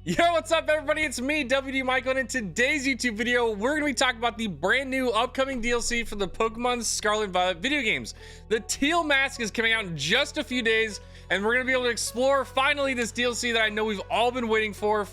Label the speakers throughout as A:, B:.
A: Yo, what's up everybody? It's me, WD Michael, and in today's YouTube video, we're gonna be talking about the brand new upcoming DLC for the Pokemon Scarlet and Violet video games. The Teal Mask is coming out in just a few days, and we're gonna be able to explore finally this DLC that I know we've all been waiting for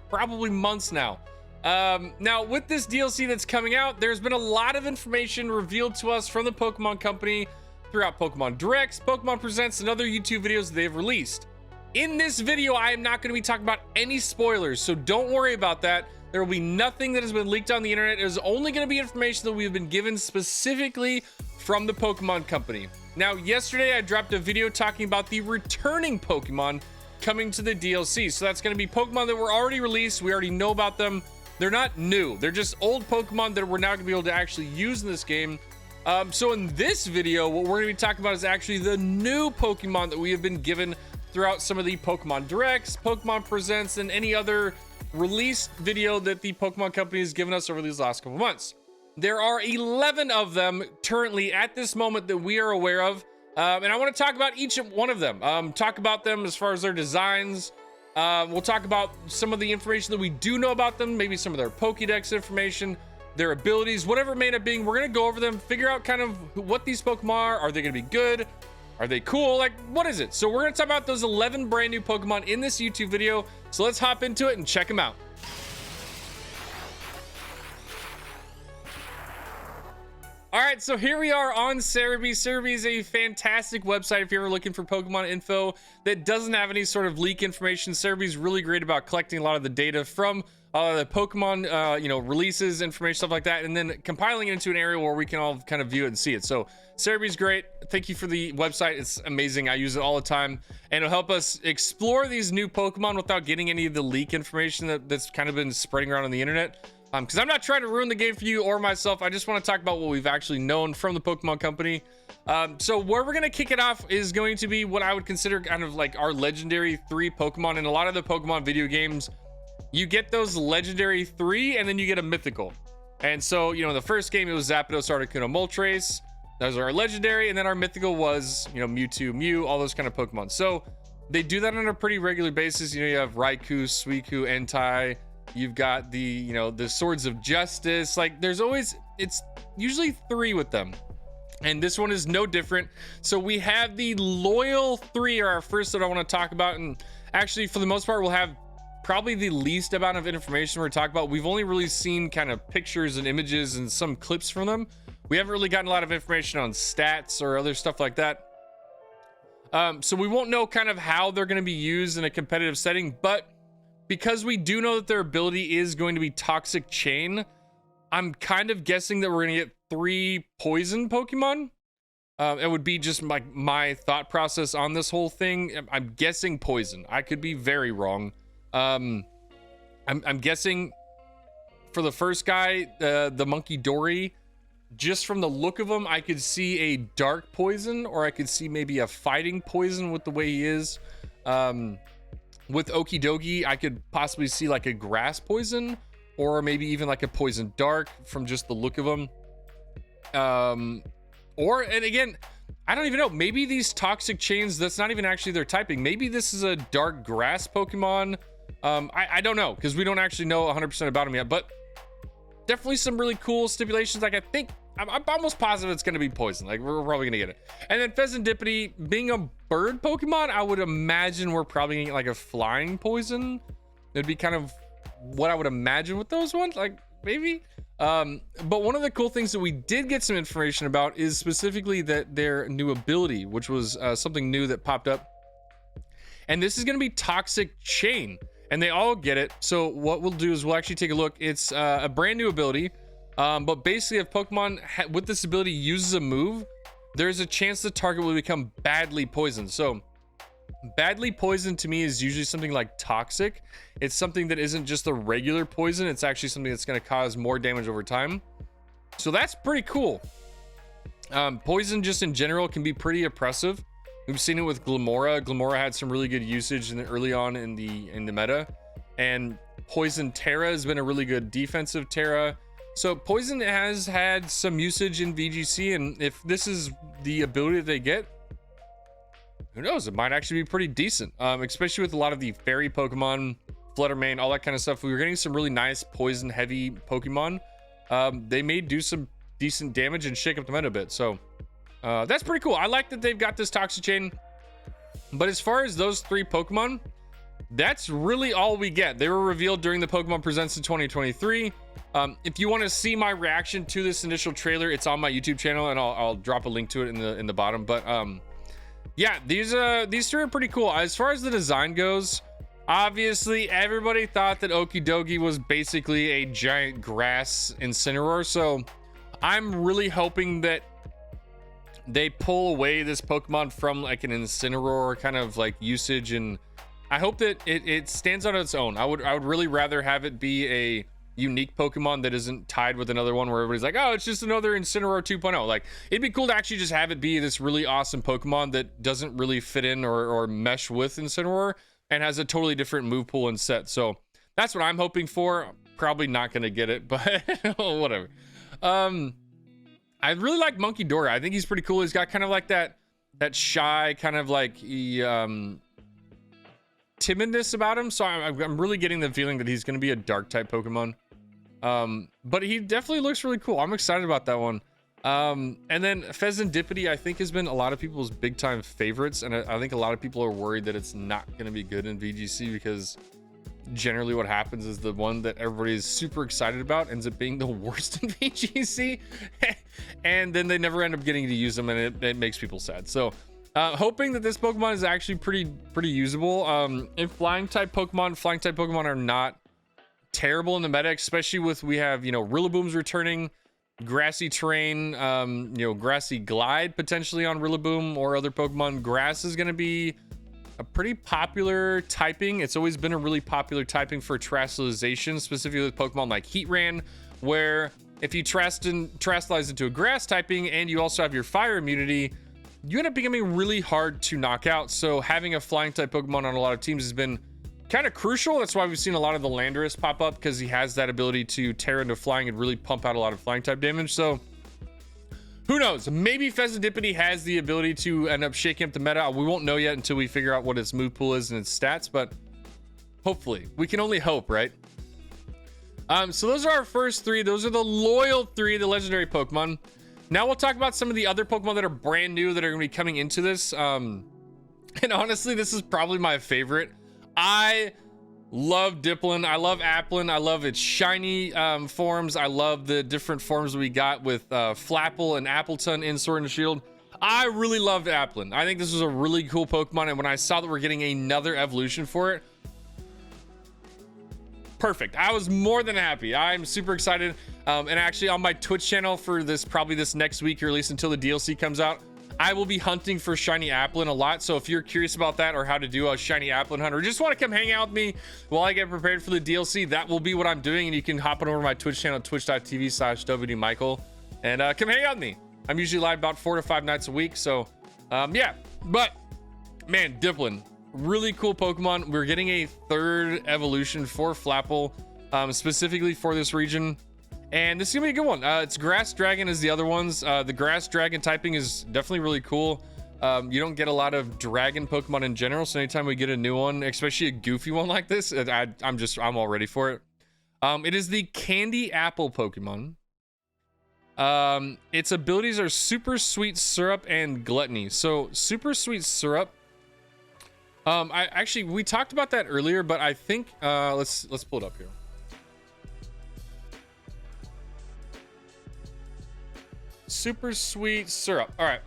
A: probably months now. Now with this DLC that's coming out, there's been a lot of information revealed to us from the Pokemon Company throughout Pokemon Directs, Pokemon Presents, and other YouTube videos they've released. In this video, I am not going to be talking about any spoilers, so don't worry about that. There will be nothing that has been leaked on the internet. It is only going to be information that we've been given specifically from the Pokemon Company. Now, yesterday I dropped a video talking about the returning Pokemon coming to the DLC. So that's going to be Pokemon that were already released. We already know about them. They're not new. They're just old Pokemon that we're now going to be able to actually use in this game. So in this video, what we're going to be talking about is actually the new Pokemon that we have been given throughout some of the Pokemon Directs, Pokemon Presents, and any other release video that the Pokemon Company has given us over these last couple months. There are 11 of them currently at this moment that we are aware of, and I want to talk about each one of them. Talk about them as far as their designs. We'll talk about some of the information that we do know about them, maybe some of their Pokedex information, their abilities, whatever it may end up being. We're going to go over them, figure out kind of what these Pokemon are. Are they going to be good? Are they cool? Like, what is it? So we're going to talk about those 11 brand new Pokemon in this YouTube video. So let's hop into it and check them out. All right, so here we are on Cerebi. Cerebi is a fantastic website if you're ever looking for Pokemon info that doesn't have any sort of leak information. Cerebi is really great about collecting a lot of the data from the Pokemon, releases, information, stuff like that, and then compiling it into an area where we can all kind of view it and see it. So Cerebi is great. Thank you for the website. It's amazing. I use it all the time, and it'll help us explore these new Pokemon without getting any of the leak information that's kind of been spreading around on the internet. Because I'm not trying to ruin the game for you or myself. I just want to talk about what we've actually known from the Pokemon Company. So where we're going to kick it off is going to be what I would consider kind of like our legendary 3 Pokemon. In a lot of the Pokemon video games, you get those legendary 3 and then you get a mythical. And so, the first game, it was Zapdos, Articuno, Moltres. Those are our legendary. And then our mythical was, Mewtwo, Mew, all those kind of Pokemon. So they do that on a pretty regular basis. You have Raikou, Suicune, Entei. You've got the Swords of Justice. Like, it's usually 3 with them. And this one is no different. So we have the loyal 3 are our first that I want to talk about. And actually, for the most part, we'll have probably the least amount of information we're talking about. We've only really seen kind of pictures and images and some clips from them. We haven't really gotten a lot of information on stats or other stuff like that. So we won't know kind of how they're going to be used in a competitive setting, but because we do know that their ability is going to be Toxic Chain, I'm kind of guessing that we're going to get 3 poison Pokemon. It would be just like my thought process on this whole thing. I'm guessing poison. I could be very wrong. I'm guessing for the first guy, the Monkey Dory, just from the look of him, I could see a dark poison, or I could see maybe a fighting poison with the way he is. With Okidogi, I could possibly see like a grass poison, or maybe even like a poison dark from just the look of him. And again, I don't even know. Maybe these Toxic Chains, that's not even actually their typing. Maybe this is a dark grass Pokemon. I don't know, because we don't actually know 100% about them yet, but definitely some really cool stipulations. Like, I'm almost positive it's going to be poison. Like, we're probably going to get it. And then Pheasantipity, being a bird Pokemon, I would imagine we're probably going to get like a flying poison. It'd be kind of what I would imagine with those ones, like maybe. But one of the cool things that we did get some information about is specifically that their new ability, which was something new that popped up. And this is going to be Toxic Chain, and they all get it. So what we'll do is we'll actually take a look. It's a brand new ability. But basically, if Pokemon with this ability uses a move, there's a chance the target will become badly poisoned. So badly poisoned to me is usually something like toxic. It's something that isn't just a regular poison. It's actually something that's going to cause more damage over time. So that's pretty cool. Poison just in general can be pretty oppressive. We've seen it with Glamora. Glamora had some really good usage early on in the meta, and Poison Terra has been a really good defensive Terra. So Poison has had some usage in VGC, and if this is the ability that they get, who knows, it might actually be pretty decent, especially with a lot of the fairy Pokemon Fluttermane, all that kind of stuff. We were getting some really nice poison heavy Pokemon. They may do some decent damage and shake up the meta a bit. So that's pretty cool. I like that they've got this Toxic-Chain. But as far as those 3 Pokemon, that's really all we get. They were revealed during the Pokemon Presents in 2023. If you want to see my reaction to this initial trailer, it's on my YouTube channel, and I'll drop a link to it in the bottom. But yeah, these 3 are pretty cool. As far as the design goes, obviously everybody thought that Okidogi was basically a giant grass Incineroar. So I'm really hoping that they pull away this Pokemon from like an Incineroar kind of like usage, and I hope that it stands on its own. I would really rather have it be a unique Pokemon that isn't tied with another one where everybody's like, oh, it's just another Incineroar 2.0. Like, it'd be cool to actually just have it be this really awesome Pokemon that doesn't really fit in or mesh with Incineroar and has a totally different move pool and set. So that's what I'm hoping for. Probably not gonna get it, but whatever. I really like Monkey Dora. I think he's pretty cool. He's got kind of like that shy kind of like timidness about him. So I'm really getting the feeling that he's going to be a dark type Pokemon. But he definitely looks really cool. I'm excited about that one. And then Pheasantipity, I think, has been a lot of people's big time favorites. And I think a lot of people are worried that it's not going to be good in VGC because generally what happens is the one that everybody is super excited about ends up being the worst in VGC. And then they never end up getting to use them, and it makes people sad. So hoping that this Pokemon is actually pretty usable. And flying type Pokemon are not terrible in the meta, especially with we have, Rillaboom's returning, grassy terrain, grassy glide potentially on Rillaboom or other Pokemon. Grass is going to be a pretty popular typing. It's always been a really popular typing for terrestrialization, specifically with Pokemon like Heatran, where if you terrestrialize into a grass typing and you also have your fire immunity, you end up becoming really hard to knock out. So having a flying type Pokemon on a lot of teams has been kind of crucial. That's why we've seen a lot of the Landorus pop up, because he has that ability to tear into flying and really pump out a lot of flying type damage. So who knows? Maybe Pheasantipity has the ability to end up shaking up the meta. We won't know yet until we figure out what its move pool is and its stats, but hopefully. We can only hope, right? So those are our first 3. Those are the loyal 3, the legendary Pokemon. Now we'll talk about some of the other Pokemon that are brand new that are going to be coming into this. And honestly, this is probably my favorite. I love Dipplin. I love Applin. I love its shiny forms. I love the different forms we got with Flapple and Appleton in Sword and Shield. I really loved Applin. I think this was a really cool Pokemon, and when I saw that we're getting another evolution for it, perfect. I was more than happy. I'm super excited. And actually on my Twitch channel for probably this next week, or at least until the DLC comes out, I will be hunting for shiny Applin a lot. So if you're curious about that or how to do a shiny Applin hunt, or just want to come hang out with me while I get prepared for the DLC, that will be what I'm doing. And you can hop on over to my Twitch channel, twitch.tv/WDMichael, and come hang out with me. I'm usually live about 4 to 5 nights a week. So yeah, but man, Dipplin, really cool Pokemon. We're getting a 3rd evolution for Flapple, specifically for this region. And this is gonna be a good one. It's Grass Dragon as the other ones. The Grass Dragon typing is definitely really cool. You don't get a lot of dragon Pokemon in general, so anytime we get a new one, especially a goofy one like this, I'm all ready for it. It is the Candy Apple Pokemon. Its abilities are Super Sweet Syrup and Gluttony. So Super Sweet Syrup. We talked about that earlier, but I think let's pull it up here. Super Sweet Syrup. All right,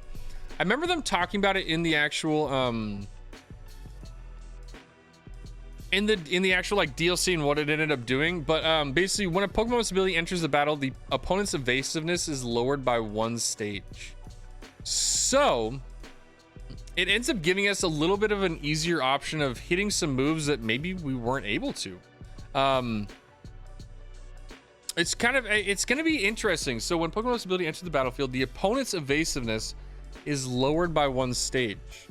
A: I remember them talking about it in the actual in the actual like DLC and what it ended up doing. But basically, when a Pokemon's ability enters the battle, the opponent's evasiveness is lowered by 1 stage. So it ends up giving us a little bit of an easier option of hitting some moves that maybe we weren't able to. It's going to be interesting. So when Pokemon's ability enters the battlefield, the opponent's evasiveness is lowered by 1 stage.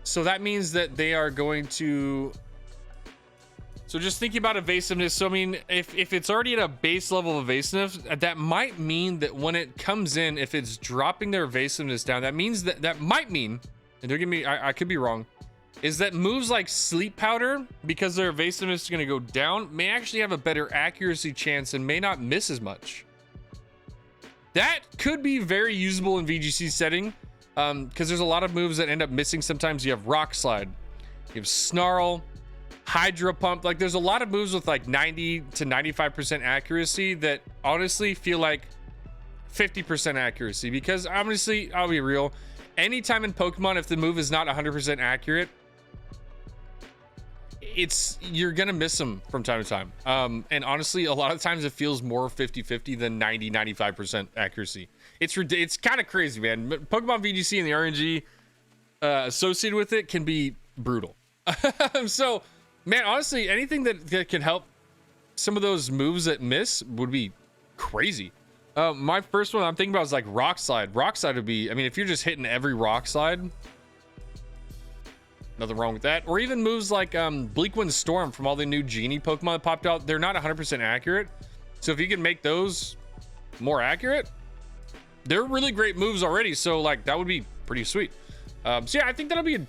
A: So that means that they are going to... So just thinking about evasiveness. So I mean, if it's already at a base level of evasiveness, that might mean that when it comes in, if it's dropping their evasiveness down, that means that might mean, and don't get me, I could be wrong, is that moves like Sleep Powder, because their evasiveness is going to go down, may actually have a better accuracy chance and may not miss as much. That could be very usable in VGC setting, because there's a lot of moves that end up missing. Sometimes you have Rock Slide, you have Snarl, Hydro Pump. Like, there's a lot of moves with like 90 to 95% accuracy that honestly feel like 50% accuracy, because honestly, I'll be real, anytime in Pokemon, if the move is not 100% accurate, you're gonna miss them from time to time. And honestly, a lot of times it feels more 50-50 than 90-95% accuracy. It's kind of crazy, man. Pokemon VGC and the RNG associated with it can be brutal. So, man, honestly, anything that can help some of those moves that miss would be crazy. My first one I'm thinking about is like Rock Slide. Rock Slide would be, I mean, if you're just hitting every Rock Slide, nothing wrong with that. Or even moves like Bleak Wind Storm from all the new Genie Pokemon that popped out. They're not 100% accurate. So if you can make those more accurate, they're really great moves already. So like that would be pretty sweet. So yeah, I think that'll be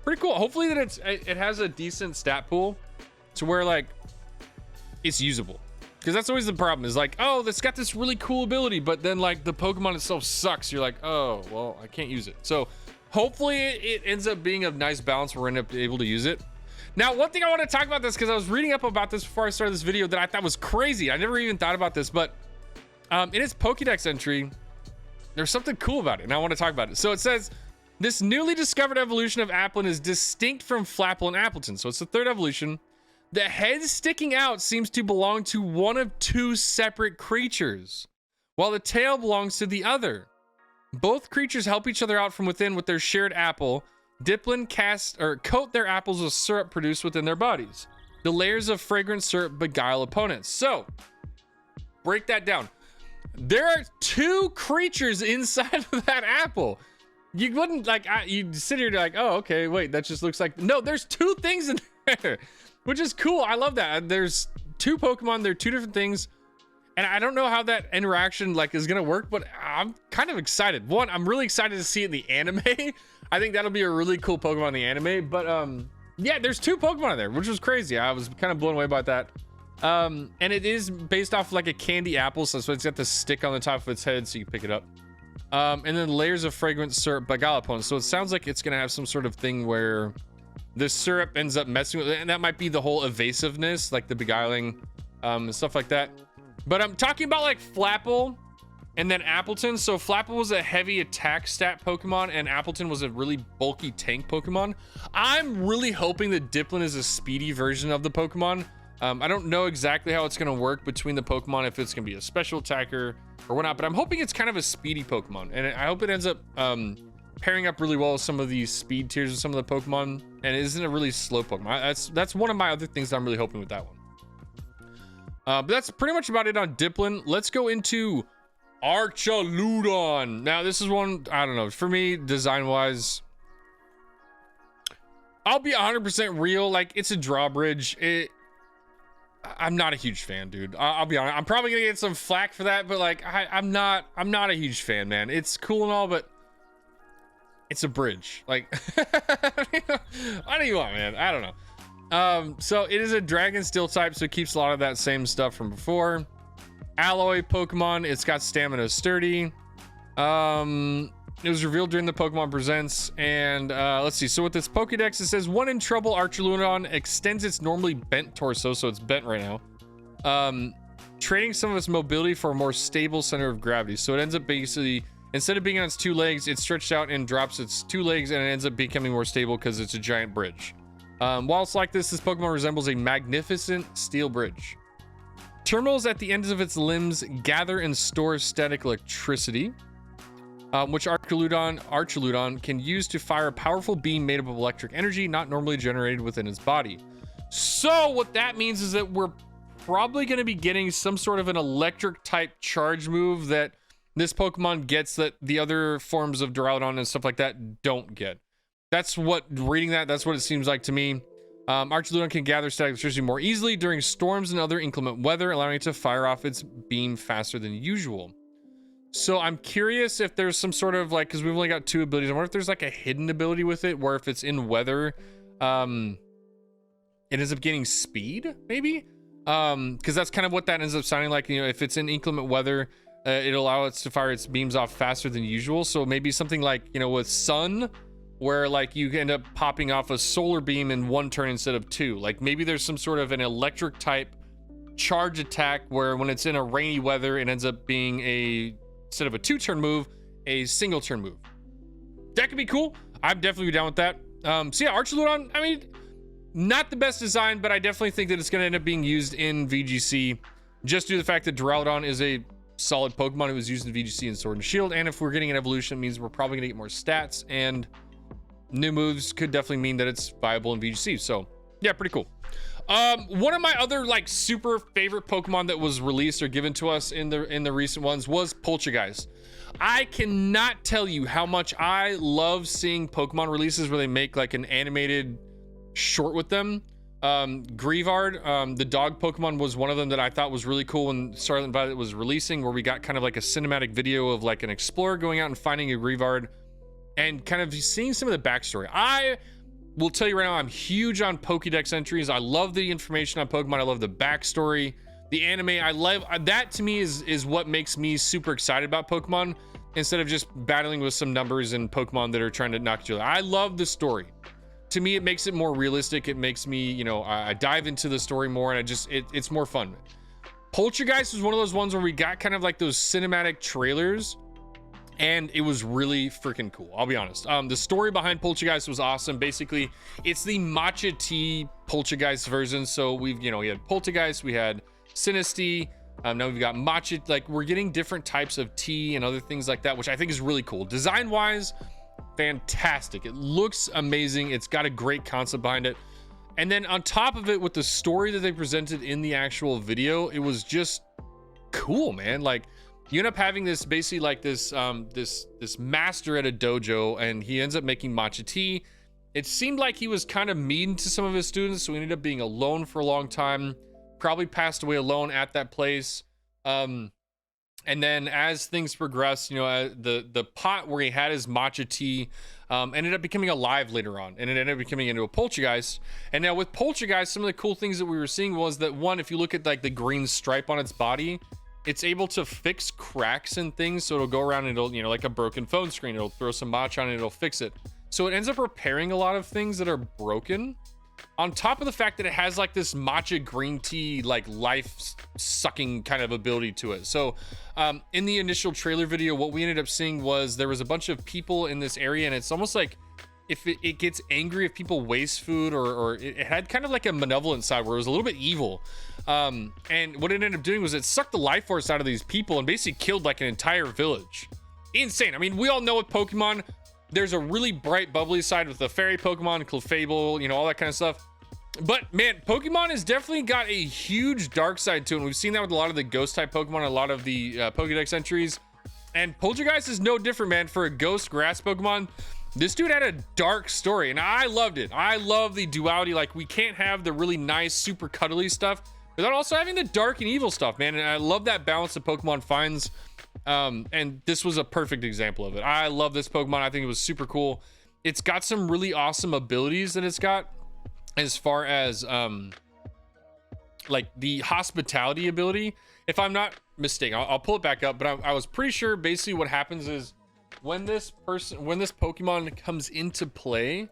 A: pretty cool. Hopefully that it has a decent stat pool to where like it's usable. Because that's always the problem, is like, oh, that's got this really cool ability, but then like the Pokemon itself sucks. You're like, oh, well, I can't use it. So hopefully it ends up being a nice balance where we're end up able to use it. Now, one thing I want to talk about this, because I was reading up about this before I started this video that I thought was crazy. I never even thought about this, but in its Pokedex entry, there's something cool about it, and I want to talk about it. So it says, this newly discovered evolution of Applin is distinct from Flapple and Appleton. So it's the third evolution. The head sticking out seems to belong to one of two separate creatures, while the tail belongs to the other. Both creatures help each other out from within with their shared apple. Diplin coat their apples with syrup produced within their bodies. The layers of fragrant syrup beguile opponents. So, break that down. There are two creatures inside of that apple. You wouldn't like, you'd sit here like, oh, okay, wait, that just looks like, no, there's two things in there. Which is cool. I love that. There's two Pokemon. They're two different things. And I don't know how that interaction like is going to work, but I'm kind of excited. One, I'm really excited to see it in the anime. I think that'll be a really cool Pokemon in the anime. But yeah, there's two Pokemon in there, which was crazy. I was kind of blown away by that. And it is based off like a candy apple. So it's got the stick on the top of its head so you pick it up. And then layers of fragrant syrup beguile opponents. So it sounds like it's going to have some sort of thing where the syrup ends up messing with it, and that might be the whole evasiveness, like the beguiling and stuff like that. But I'm talking about like Flapple and then Appleton. So Flapple was a heavy attack stat Pokemon, and Appleton was a really bulky tank Pokemon. I'm really hoping that Diplin is a speedy version of the Pokemon. I don't know exactly how it's going to work between the Pokemon, if it's going to be a special attacker or whatnot, but I'm hoping it's kind of a speedy Pokemon, and I hope it ends up pairing up really well with some of these speed tiers of some of the Pokemon, and it isn't a really slow Pokemon. That's one of my other things that I'm really hoping with that one. But that's pretty much about it on Diplin. Let's go into Archaludon. Now, this is one, I don't know, for me, design-wise, I'll be 100% real. Like, it's a drawbridge. I'm not a huge fan, dude. I'll be honest. I'm probably gonna get some flack for that, but like, I'm not a huge fan, man. It's cool and all, but it's a bridge. Like, what do you want, man? I don't know. So it is a dragon steel type, so it keeps a lot of that same stuff from before. Alloy Pokemon. It's got stamina sturdy. It was revealed during the Pokemon Presents, and let's see. So with this Pokedex, it says one in trouble. Archaludon extends its normally bent torso, so it's bent right now. Trading some of its mobility for a more stable center of gravity. So it ends up basically, instead of being on its two legs, it's stretched out and drops its two legs, and it ends up becoming more stable because it's a giant bridge. While it's like this Pokemon resembles a magnificent steel bridge. Terminals at the ends of its limbs gather and store static electricity, which Archaludon can use to fire a powerful beam made up of electric energy not normally generated within its body. So what that means is that we're probably going to be getting some sort of an electric type charge move that this Pokemon gets that the other forms of Duraludon and stuff like that don't get. That's what, reading that's what it seems like to me. Archaludon can gather static electricity more easily during storms and other inclement weather, allowing it to fire off its beam faster than usual. So I'm curious if there's some sort of like, because we've only got 2 abilities. I wonder if there's like a hidden ability with it, where if it's in weather, it ends up getting speed, maybe. Because that's kind of what that ends up sounding like. You know, if it's in inclement weather, it'll allow it to fire its beams off faster than usual. So maybe something like, you know, with sun, where like you end up popping off a solar beam in 1 turn instead of 2. Like maybe there's some sort of an electric type charge attack where when it's in a rainy weather, it ends up being a, instead of a 2-turn move, a single turn move. That could be cool. I'm definitely down with that. So yeah, Archaludon, I mean, not the best design, but I definitely think that it's going to end up being used in VGC, just due to the fact that Duraludon is a solid Pokemon. It was used in VGC and Sword and Shield, and if we're getting an evolution, it means we're probably going to get more stats, and new moves could definitely mean that it's viable in VGC. So yeah, pretty cool. One of my other like super favorite Pokemon that was released or given to us in the recent ones was Poltergeist. I cannot tell you how much I love seeing Pokemon releases where they make like an animated short with them. Grievard, the dog Pokemon, was one of them that I thought was really cool when Scarlet and Violet was releasing, where we got kind of like a cinematic video of like an explorer going out and finding a Grievard and kind of seeing some of the backstory. I will tell you right now, I'm huge on Pokedex entries. I love the information on Pokemon. I love the backstory, the anime. I love that. To me is what makes me super excited about Pokemon, instead of just battling with some numbers and Pokemon that are trying to knock each other. I love the story. To me, it makes it more realistic. It makes me, you know, I dive into the story more, and it's more fun. Poltergeist was one of those ones where we got kind of like those cinematic trailers, and it was really freaking cool. I'll be honest. The story behind Poltergeist was awesome. Basically, it's the matcha tea Poltergeist version. So we've, you know, we had Poltergeist, we had Sinistea. Now we've got matcha. Like, we're getting different types of tea and other things like that, which I think is really cool. Design wise, fantastic. It looks amazing. It's got a great concept behind it. And then on top of it, with the story that they presented in the actual video, it was just cool, man. Like, you end up having this basically like this this master at a dojo, and he ends up making matcha tea. It seemed like he was kind of mean to some of his students, so he ended up being alone for a long time, probably passed away alone at that place. And then as things progress, you know, the pot where he had his matcha tea ended up becoming alive later on, and it ended up becoming into a Poltergeist. And now with Poltergeist, some of the cool things that we were seeing was that, one, if you look at like the green stripe on its body, it's able to fix cracks and things. So it'll go around and it'll, you know, like a broken phone screen, it'll throw some matcha on it, it'll fix it. So it ends up repairing a lot of things that are broken, on top of the fact that it has like this matcha green tea, like life sucking kind of ability to it. So in the initial trailer video, what we ended up seeing was there was a bunch of people in this area, and it's almost like if it gets angry if people waste food, or it had kind of like a malevolent side where it was a little bit evil. And what it ended up doing was it sucked the life force out of these people and basically killed like an entire village. Insane. I mean, we all know with Pokemon, there's a really bright, bubbly side with the fairy Pokemon, Clefable, you know, all that kind of stuff. But man, Pokemon has definitely got a huge dark side to it. And we've seen that with a lot of the ghost type Pokemon, a lot of the Pokedex entries. And Poltergeist is no different, man. For a ghost grass Pokemon, this dude had a dark story, and I loved it. I love the duality. Like, we can't have the really nice, super cuddly stuff without also having the dark and evil stuff, man. And I love that balance that Pokemon finds. And this was a perfect example of it. I love this Pokemon. I think it was super cool. It's got some really awesome abilities that it's got, as far as like the hospitality ability. If I'm not mistaken, I'll pull it back up, but I was pretty sure basically what happens is when this Pokemon comes into play,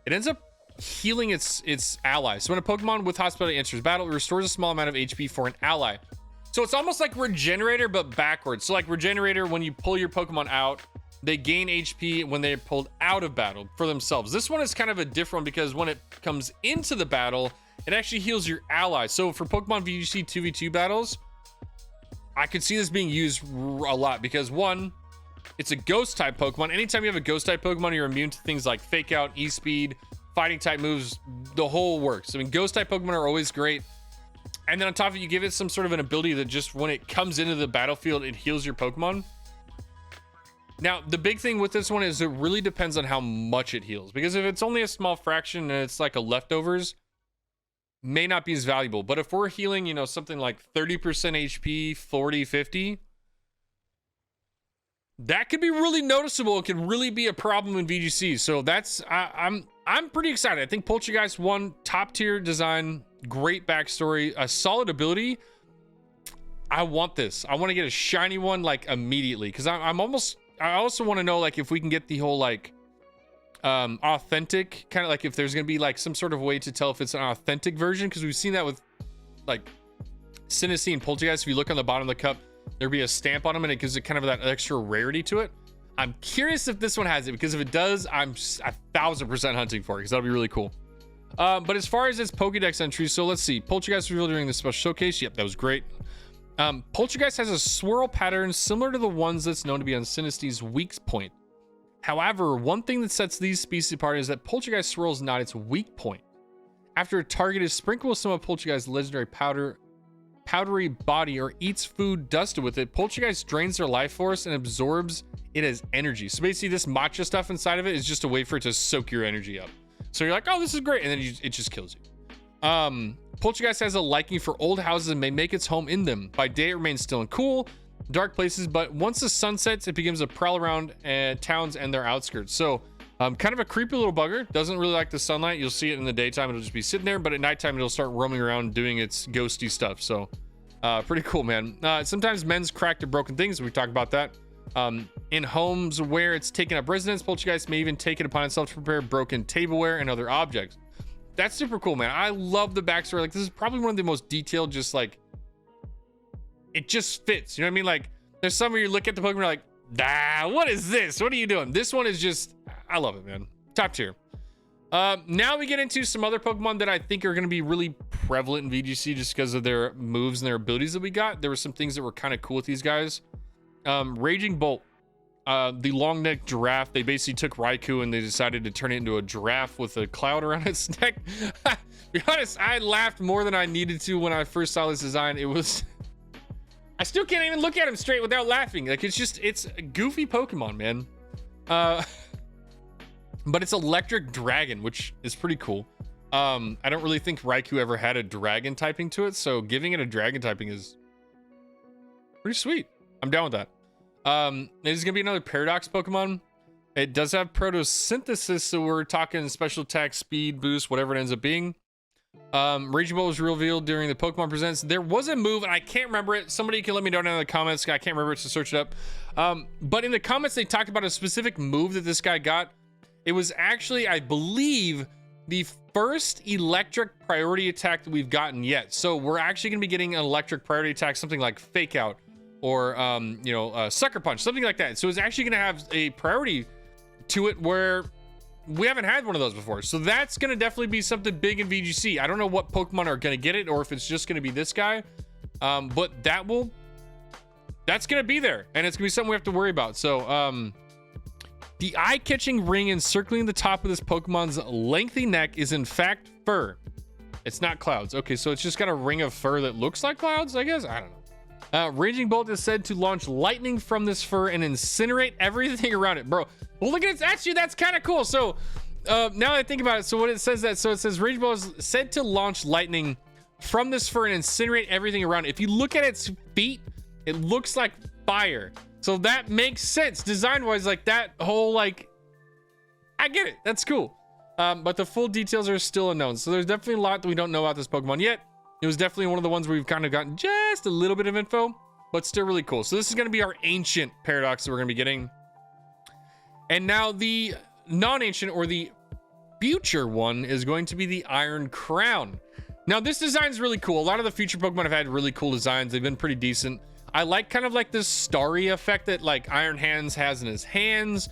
A: it ends up healing its ally. So when a Pokemon with hospitality enters battle, it restores a small amount of HP for an ally. So it's almost like Regenerator, but backwards. So like Regenerator, when you pull your Pokemon out, they gain HP when they're pulled out of battle for themselves. This one is kind of a different, because when it comes into the battle, it actually heals your ally. So for Pokemon VGC 2v2 battles, I could see this being used a lot, because one, it's a ghost type Pokemon. Anytime you have a ghost type Pokemon, you're immune to things like Fake Out, E-Speed, fighting type moves, the whole works. I mean, ghost type Pokemon are always great. And then on top of it, you give it some sort of an ability that just when it comes into the battlefield, it heals your Pokemon. Now, the big thing with this one is it really depends on how much it heals, because if it's only a small fraction and it's like a leftovers, may not be as valuable. But if we're healing, you know, something like 30% HP, 40, 50, that could be really noticeable. It could really be a problem in VGC. So that's I'm pretty excited. I think Poltergeist 1, top tier design, great backstory, a solid ability. I want this. I want to get a shiny one like immediately, because I also want to know like if we can get the whole like authentic kind of, like if there's gonna be like some sort of way to tell if it's an authentic version, because we've seen that with like Sinistee and Poltergeist. If you look on the bottom of the cup, there'd be a stamp on them and it gives it kind of that extra rarity to it. I'm curious if this one has it, because if it does, I'm 1000% hunting for it, because that'll be really cool. But as far as its Pokedex entries, so let's see. Poltergeist revealed during the special showcase. Yep, that was great. Poltergeist has a swirl pattern similar to the ones that's known to be on Sinistee's weak point. However, one thing that sets these species apart is that Poltergeist swirl is not its weak point. After a target is sprinkled with some of Poltergeist's legendary powdery body or eats food dusted with it, Poltergeist drains their life force and absorbs it as energy. So basically this matcha stuff inside of it is just a way for it to soak your energy up. So you're like, oh, this is great. And then it just kills you. Poltergeist has a liking for old houses and may make its home in them. By day, it remains still and cool, dark places, but once the sun sets, it begins to prowl around towns and their outskirts. So kind of a creepy little bugger. Doesn't really like the sunlight. You'll see it in the daytime. It'll just be sitting there, but at nighttime, it'll start roaming around doing its ghosty stuff. So pretty cool, man. Sometimes men's cracked or broken things. We talked about that. In homes where it's taken up residence, Poltergeist may even take it upon itself to prepare broken tableware and other objects. That's super cool, man. I love the backstory. Like, this is probably one of the most detailed, just like, it just fits. You know what I mean? Like, there's some where you look at the Pokemon, you're like, what is this? What are you doing? This one is just, I love it, man. Top tier. Now we get into some other Pokemon that I think are going to be really prevalent in VGC just because of their moves and their abilities that we got. There were some things that were kind of cool with these guys. Raging Bolt. The long-necked giraffe, they basically took Raikou and they decided to turn it into a giraffe with a cloud around its neck. To be honest, I laughed more than I needed to when I first saw this design. It was... I still can't even look at him straight without laughing. Like, it's a goofy Pokemon, man. But it's electric dragon, which is pretty cool. I don't really think Raikou ever had a dragon typing to it, so giving it a dragon typing is pretty sweet. I'm down with that. It is gonna be another Paradox Pokemon. It does have photosynthesis, so we're talking special attack, speed boost, whatever it ends up being. Raging Bolt was revealed during the Pokemon Presents. There was a move, and I can't remember it. Somebody can let me know down in the comments. I can't remember it, to search it up. But in the comments, they talked about a specific move that this guy got. It was actually, I believe, the first electric priority attack that we've gotten yet. So we're actually gonna be getting an electric priority attack, something like Fake Out, or Sucker Punch, something like that. So it's actually gonna have a priority to it where we haven't had one of those before. So that's gonna definitely be something big in VGC. I don't know what Pokemon are gonna get it, or if it's just gonna be this guy, but that's gonna be there, and it's gonna be something we have to worry about. So the eye-catching ring encircling the top of this Pokemon's lengthy neck is in fact fur. It's not clouds. Okay, so it's just got a ring of fur that looks like clouds, I guess. I don't know. Raging Bolt is said to launch lightning from this fur and incinerate everything around it. Bro, well, look at it. Actually, that's kind of cool. So now I think about it, so what it says that, so it says Raging Bolt is said to launch lightning from this fur and incinerate everything around it. If you look at its feet, it looks like fire. So that makes sense design-wise, like that whole, like, I get it. That's cool. But the full details are still unknown. So there's definitely a lot that we don't know about this Pokemon yet. It was definitely one of the ones where we've kind of gotten just a little bit of info, but still really cool. So this is going to be our ancient Paradox that we're going to be getting. And now the non-ancient, or the future one, is going to be the Iron Crown. Now this design is really cool. A lot of the future Pokemon have had really cool designs. They've been pretty decent. I like kind of like this starry effect that like Iron Hands has in his hands,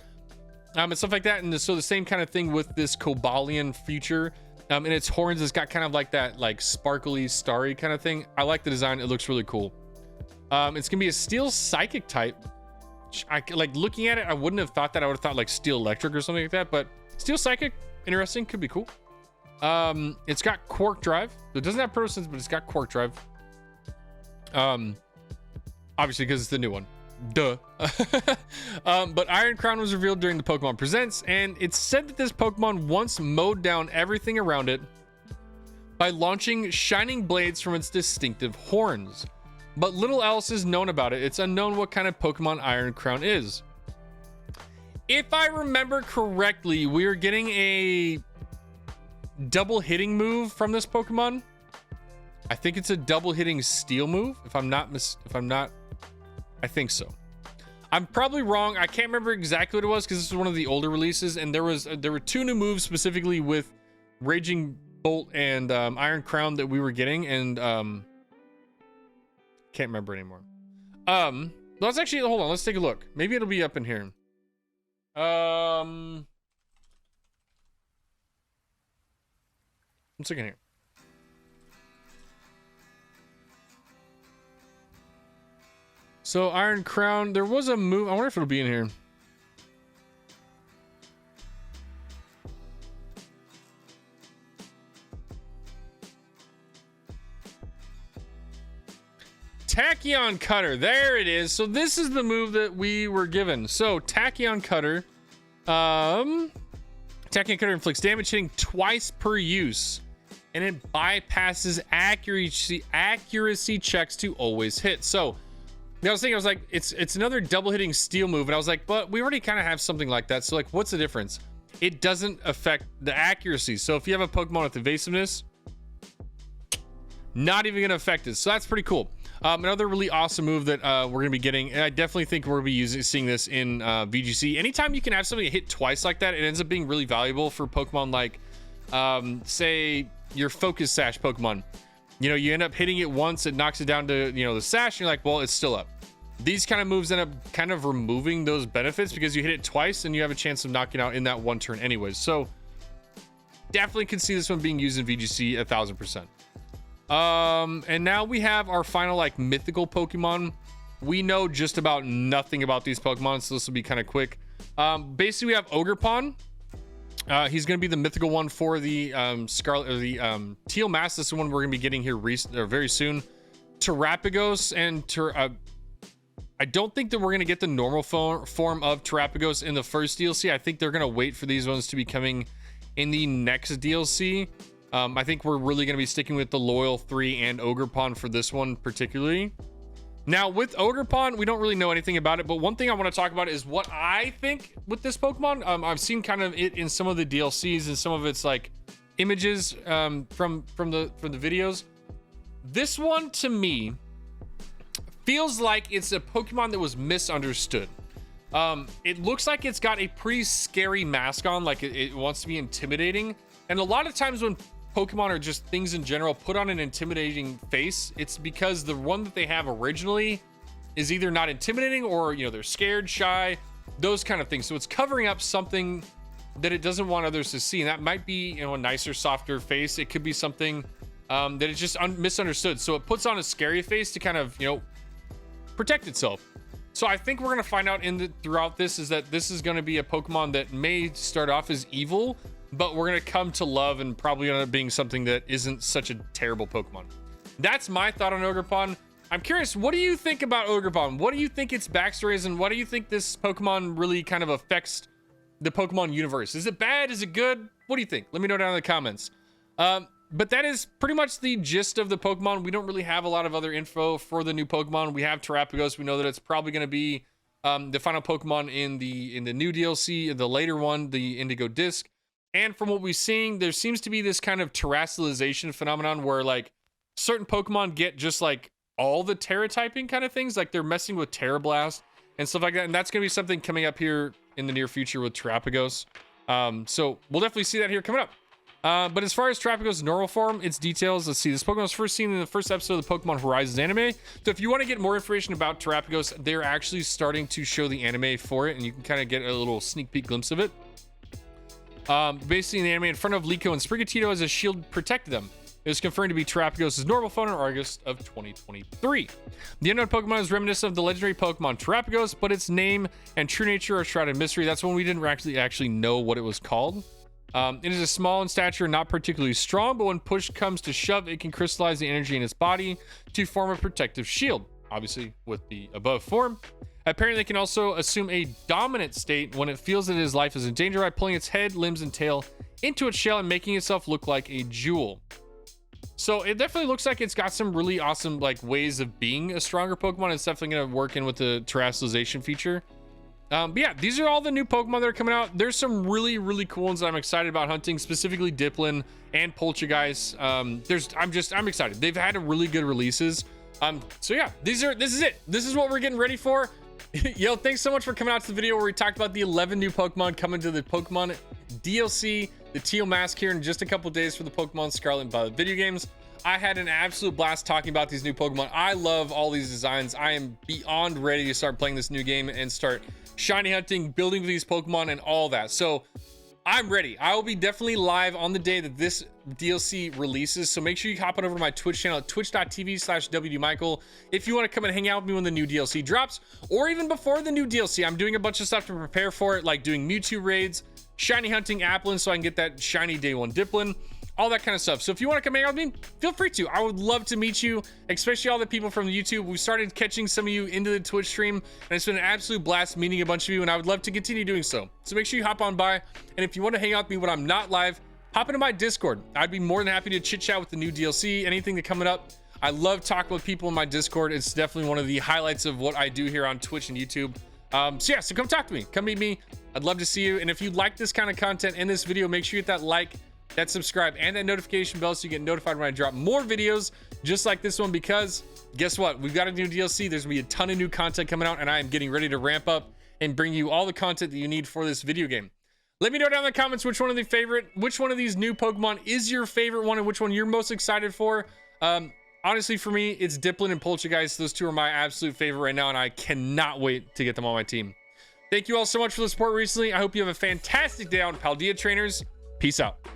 A: and stuff like that. And so the same kind of thing with this Cobalion future. And its horns has got kind of like that like sparkly starry kind of thing. I like the design. It looks really cool. It's gonna be a steel psychic type. Like looking at it, I wouldn't have thought that. I would have thought like steel electric or something like that, but steel psychic, interesting, could be cool. It's got Quark Drive. It doesn't have Protosynth, but it's got Quark Drive. Obviously because it's the new one. Duh. But Iron Crown was revealed during the Pokemon Presents, and it's said that this Pokemon once mowed down everything around it by launching shining blades from its distinctive horns. But little else is known about it. It's unknown what kind of Pokemon Iron Crown is. If I remember correctly, we are getting a double hitting move from this Pokemon. I think it's a double hitting steel move. If I'm not, I think so. I'm probably wrong. I can't remember exactly what it was because this is one of the older releases, and there were 2 new moves specifically with Raging Bolt and Iron Crown that we were getting, and can't remember anymore. Let's actually hold on. Let's take a look. Maybe it'll be up in here. One second here. So Iron Crown, there was a move. I wonder if it'll be in here. Tachyon Cutter, there it is. So this is the move that we were given. So Tachyon Cutter, Tachyon Cutter inflicts damage hitting twice per use, and it bypasses accuracy checks to always hit. So I was like, it's another double hitting steel move, and I was like, but we already kind of have something like that. So like, what's the difference? It doesn't affect the accuracy. So if you have a Pokemon with evasiveness, not even gonna affect it. So that's pretty cool. Another really awesome move that we're gonna be getting, and I definitely think we're gonna be seeing this in VGC. Anytime you can have something hit twice like that, it ends up being really valuable for Pokemon like, say your Focus Sash Pokemon. You know, you end up hitting it once, it knocks it down to, you know, the sash, and you're like, well, it's still up. These kind of moves end up kind of removing those benefits because you hit it twice and you have a chance of knocking out in that one turn anyways. So definitely can see this one being used in VGC 1000%. And now we have our final like mythical Pokemon. We know just about nothing about these Pokemon, so this will be kind of quick. Basically we have Ogerpon. He's going to be the mythical one for the Scarlet or the Teal Mask. This is one we're going to be getting here very soon. Terapagos and I don't think that we're going to get the normal form of Terapagos in the first DLC. I think they're going to wait for these ones to be coming in the next DLC. I think we're really going to be sticking with the Loyal 3 and Ogerpon for this one particularly. Now with Ogerpon, we don't really know anything about it, but one thing I want to talk about is what I think with this Pokemon. I've seen kind of it in some of the DLCs and some of its like images from the videos. This one to me feels like it's a Pokemon that was misunderstood. It looks like it's got a pretty scary mask on, like it wants to be intimidating. And a lot of times when Pokemon or just things in general put on an intimidating face, it's because the one that they have originally is either not intimidating or, you know, they're scared, shy, those kind of things. So it's covering up something that it doesn't want others to see, and that might be, you know, a nicer, softer face. It could be something that is just misunderstood. So it puts on a scary face to kind of, you know, protect itself. So I think we're gonna find out throughout this is that this is gonna be a Pokemon that may start off as evil, but we're gonna come to love and probably end up being something that isn't such a terrible Pokemon. That's my thought on Ogerpon. I'm curious, what do you think about Ogerpon? What do you think its backstory is, and what do you think this Pokemon really kind of affects the Pokemon universe? Is it bad? Is it good? What do you think? Let me know down in the comments. But that is pretty much the gist of the Pokemon. We don't really have a lot of other info for the new Pokemon. We have Terapagos. We know that it's probably going to be the final Pokemon in the new DLC, the later one, the Indigo Disc. And from what we're seeing, there seems to be this kind of terrestrialization phenomenon where like certain Pokemon get just like all the Terra typing kind of things. Like they're messing with Terra Blast and stuff like that. And that's going to be something coming up here in the near future with Terapagos. So we'll definitely see that here coming up. But as far as Terapagos' normal form, its details, let's see. This Pokemon was first seen in the first episode of the Pokemon Horizons anime. So if you want to get more information about Terapagos, they're actually starting to show the anime for it, and you can kind of get a little sneak peek glimpse of it. Basically, in the anime, in front of Liko and Sprigatito as a shield protected them. It was confirmed to be Terapagos' normal form in August of 2023. The unknown Pokemon is reminiscent of the legendary Pokemon Terapagos, but its name and true nature are shrouded in mystery. That's when we didn't actually know what it was called. It is a small in stature, not particularly strong, but when push comes to shove, it can crystallize the energy in its body to form a protective shield, obviously with the above form. Apparently, it can also assume a dominant state when it feels that its life is in danger by pulling its head, limbs, and tail into its shell and making itself look like a jewel. So it definitely looks like it's got some really awesome like ways of being a stronger Pokemon. It's definitely going to work in with the terrestrialization feature. But yeah, these are all the new Pokemon that are coming out. There's some really cool ones that I'm excited about hunting, specifically Diplin and Poltergeist. I'm excited. They've had a really good releases. So yeah, this is it. This is what we're getting ready for. Yo, thanks so much for coming out to the video where we talked about the 11 new Pokemon coming to the Pokemon DLC, the Teal Mask, here in just a couple days for the Pokemon Scarlet and Violet video games. I had an absolute blast talking about these new Pokemon. I love all these designs. I am beyond ready to start playing this new game and start shiny hunting, building these Pokemon, and all that. So I'm ready. I will be definitely live on the day that this DLC releases. So make sure you hop on over to my Twitch channel at twitch.tv/WDMichael if you want to come and hang out with me when the new DLC drops, or even before the new DLC. I'm doing a bunch of stuff to prepare for it, like doing Mewtwo raids, shiny hunting Applin so I can get that shiny day one Diplin, all that kind of stuff. So if you want to come hang out with me, feel free to. I would love to meet you, especially all the people from YouTube. We started catching some of you into the Twitch stream, and it's been an absolute blast meeting a bunch of you, and I would love to continue doing so. So make sure you hop on by, and if you want to hang out with me when I'm not live, hop into my Discord. I'd be more than happy to chit chat with the new DLC, anything that's coming up. I love talking with people in my Discord. It's definitely one of the highlights of what I do here on Twitch and YouTube. So come talk to me, come meet me. I'd love to see you. And if you like this kind of content in this video, make sure you hit that like, that subscribe, and that notification bell so you get notified when I drop more videos just like this one, because guess what? We've got a new DLC. There's gonna be a ton of new content coming out, and I am getting ready to ramp up and bring you all the content that you need for this video game. Let me know down in the comments which one of these new Pokemon is your favorite one and which one you're most excited for. Honestly, for me, it's Diplin and Poltergeist. Those two are my absolute favorite right now, and I cannot wait to get them on my team. Thank you all so much for the support recently. I hope you have a fantastic day out in Paldea, trainers. Peace out.